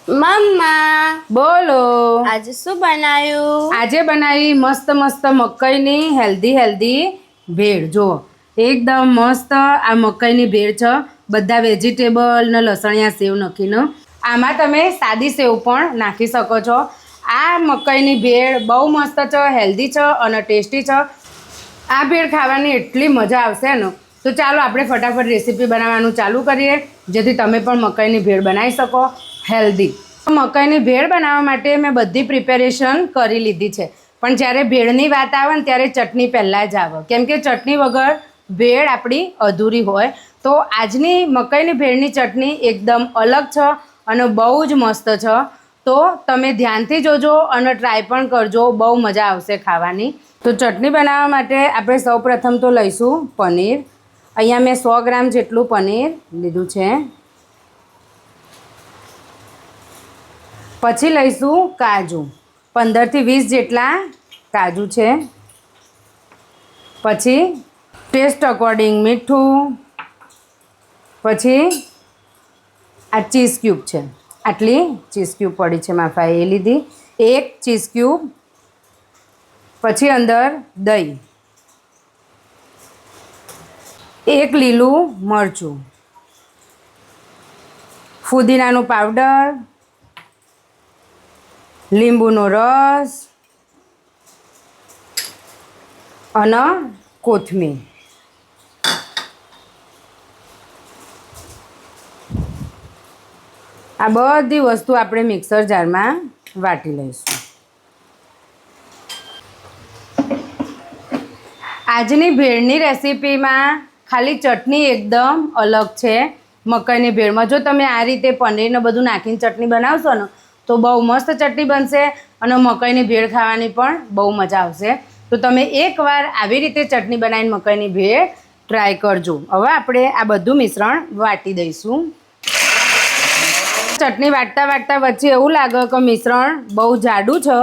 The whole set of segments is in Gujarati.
મમ્મા બોલો આજે શું બનાવ્યું? આજે બનાવી મસ્ત મસ્ત મકાઈની હેલ્ધી ભેળ. જો એકદમ મસ્ત આ મકાઈની ભેળ છે. બધા વેજીટેબલ ને લસણિયા સેવ નાખીને આમાં તમે સાદી સેવ પણ નાખી શકો છો. આ મકાઈની ભેળ બહુ મસ્ત છે, હેલ્ધી છે અને ટેસ્ટી છે. આ ભેળ ખાવાની એટલી મજા આવશે ને. તો ચાલો આપણે ફટાફટ રેસીપી બનાવવાનું ચાલુ કરીએ, જેથી તમે પણ મકાઈની ભેળ બનાવી શકો હેલ્ધી. મકાઈની ભેળ બનાવવા માટે મેં બધી પ્રિપેરેશન કરી લીધી છે, પણ જ્યારે ભેળની વાત આવે ને ત્યારે ચટણી પહેલાં જ આવે, કેમ કે ચટણી વગર ભેળ આપણી અધૂરી હોય. તો આજની મકાઈની ભેળની ચટણી એકદમ અલગ છે અને બહુ જ મસ્ત છે. તો તમે ધ્યાનથી જોજો અને ટ્રાય પણ કરજો, બહુ મજા આવશે ખાવાની. તો ચટણી બનાવવા માટે આપણે સૌપ્રથમ તો લઈશું પનીર. અહીંયા મેં 100 ગ્રામ જેટલું પનીર લીધું છે. પછી લઈશું કાજુ, 15 થી 20 જેટલા કાજુ છે. પછી ટેસ્ટ અકોર્ડિંગ મીઠું. પછી આ ચીઝ ક્યુબ છે, આટલી ચીઝ ક્યુબ પડી છે માફા એ લીધી, 1 ચીઝ ક્યુબ. પછી અંદર દહીં, 1 લીલું મરચું, ફુદીનાનું પાવડર, લીંબુનો રસ અને કોથમીર. આ બધી વસ્તુ આપણે મિક્સર જારમાં વાટી લઈશું. આજની ભેળની રેસીપીમાં ખાલી ચટણી એકદમ અલગ છે મકાઈની ભેળમાં. જો તમે આ રીતે પનીરને બધું નાખીને ચટણી બનાવશો ને તો બહુ મસ્ત ચટણી બનશે અને મકાઈની ભેળ ખાવાની પણ બહુ મજા આવશે. તો તમે એકવાર આવી રીતે ચટણી બનાવીને મકાઈની ભેળ ટ્રાય કરજો. હવે આપણે આ બધું મિશ્રણ વાટી દઈશું. ચટણી વાટતા વચ્ચે એવું લાગે કે મિશ્રણ બહુ જાડું છે,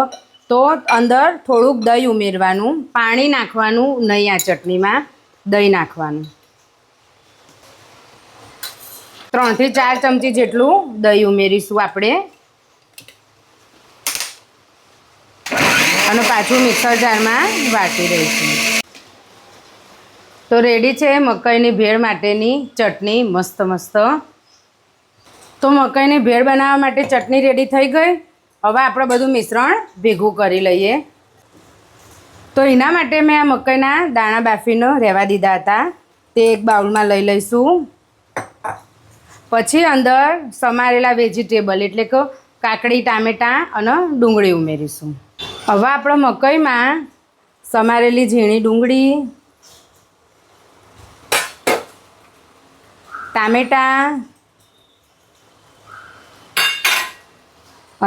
તો અંદર થોડુંક દહીં ઉમેરવાનું. પાણી નાખવાનું નહીં, આ ચટણીમાં દહીં નાખવાનું. 3 થી 4 ચમચી જેટલું દહીં ઉમેરીશું આપણે અને પાછું મિક્સર જારમાં વાટી દઈશું. તો રેડી છે મકાઈની ભેળ માટેની ચટણી મસ્ત. તો મકાઈની ભેળ બનાવવા માટે ચટણી રેડી થઈ ગઈ. હવે આપણે બધું મિશ્રણ ભેગું કરી લઈએ. તો એના માટે મેં આ મકાઈના દાણા બાફીને રહેવા દીધા હતા, તે એક બાઉલમાં લઈ લઈશું. પછી અંદર સમારેલા વેજીટેબલ એટલે કે કાકડી, ટામેટાં અને ડુંગળી ઉમેરીશું. હવે આપણે મકાઈમાં સમારેલી ઝીણી ડુંગળી, ટામેટાં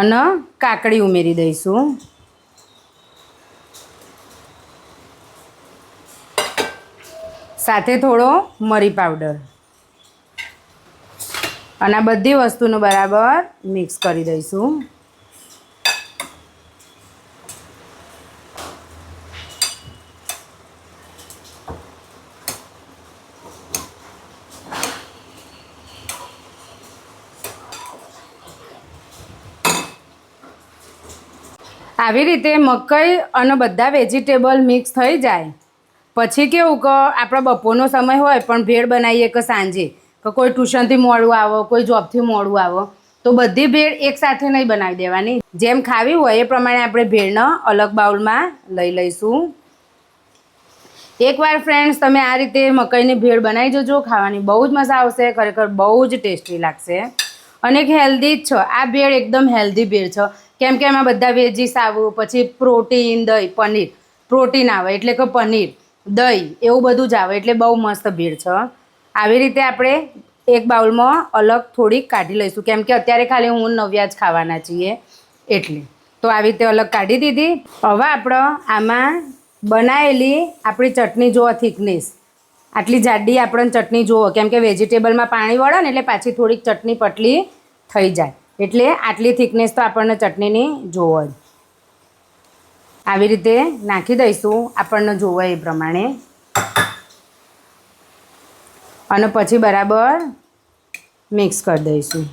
અને કાકડી ઉમેરી દઈશું. સાથે થોડો મરી પાવડર અને આ બધી વસ્તુનું બરાબર મિક્સ કરી દઈશું. આવી રીતે મકાઈ અને બધા વેજીટેબલ મિક્સ થઈ જાય પછી કેવું કે આપણે બપોરનો સમય હોય પણ ભેળ બનાવીએ કે સાંજે, કે કોઈ ટ્યુશનથી મોડું આવો, કોઈ જોબથી મોડું આવો, તો બધી ભેળ એકસાથે નહીં બનાવી દેવાની. જેમ ખાવી હોય એ પ્રમાણે આપણે ભેળને અલગ બાઉલમાં લઈ લઈશું. એકવાર ફ્રેન્ડ્સ તમે આ રીતે મકાઈની ભેળ બનાવી જોજો, ખાવાની બહુ જ મજા આવશે. ખરેખર બહુ જ ટેસ્ટી લાગશે અને એક હેલ્ધી જ છે. આ ભેળ એકદમ હેલ્ધી ભેળ છે, કેમ કે એમાં બધા વેજીસ આવે, પછી પ્રોટીન, દહીં, પનીર, પ્રોટીન આવે એટલે કે પનીર, દહીં એવું બધું જ આવે, એટલે બહુ મસ્ત ભેળ છે. આવી રીતે આપણે એક બાઉલમાં અલગ થોડીક કાઢી લઈશું, કેમ કે અત્યારે ખાલી હું નવ્યા જ ખાવાના છીએ એટલે. તો આવી રીતે અલગ કાઢી દીધી. હવે આપણે આમાં બનાવેલી આપણી ચટણી જુઓ, થિકનેસ આટલી જાડી આપણને ચટણી જુઓ, કેમ કે વેજીટેબલમાં પાણી વળે ને એટલે પાછી થોડીક ચટણી પતલી થઈ જાય, એટલે આટલી થિકનેસ તો આપણને ચટણીની જોવો જ. આવી રીતે નાખી દઈશું આપણને જોવે એ પ્રમાણે અને પછી બરાબર મિક્સ કરી દઈશું.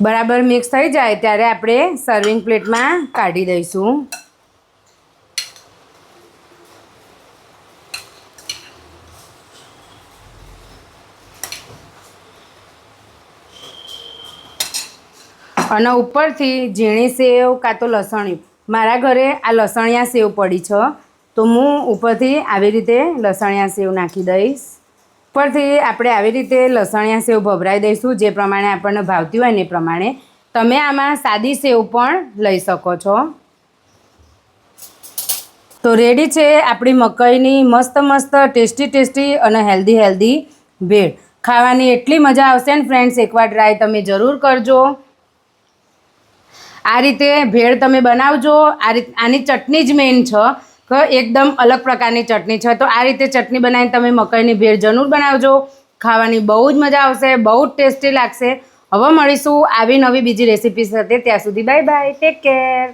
બરાબર મિક્સ થઈ જાય ત્યારે આપણે સર્વિંગ પ્લેટમાં કાઢી દઈશું. અને ઉપરથી ઝીણી સેવ કાં તો લસણિયું, મારા ઘરે આ લસણિયા સેવ પડી છે તો હું ઉપરથી આવી રીતે લસણિયા સેવ નાખી દઈશ. ઉપરથી આપણે આવી રીતે લસણિયા સેવ ભભરાઈ દઈશું, જે પ્રમાણે આપણને ભાવતી હોય ને એ પ્રમાણે. તમે આમાં સાદી સેવ પણ લઈ શકો છો. તો રેડી છે આપણી મકાઈની મસ્ત મસ્ત ટેસ્ટી અને હેલ્ધી ભેળ. ખાવાની એટલી મજા આવશે ને ફ્રેન્ડ્સ, એકવાર ટ્રાય તમે જરૂર કરજો. આ રીતે ભેળ તમે બનાવજો. આની ચટણી જ મેઇન છે કે એકદમ અલગ પ્રકારની ચટણી છે. તો આ રીતે ચટણી બનાવીને તમે મકાઈની ભેળ જરૂર બનાવજો. ખાવાની બહુ જ મજા આવશે, બહુ જ ટેસ્ટી લાગશે. હવે મળીશું આવી નવી બીજી રેસીપી સાથે. ત્યાં સુધી બાય બાય, ટેક કેર.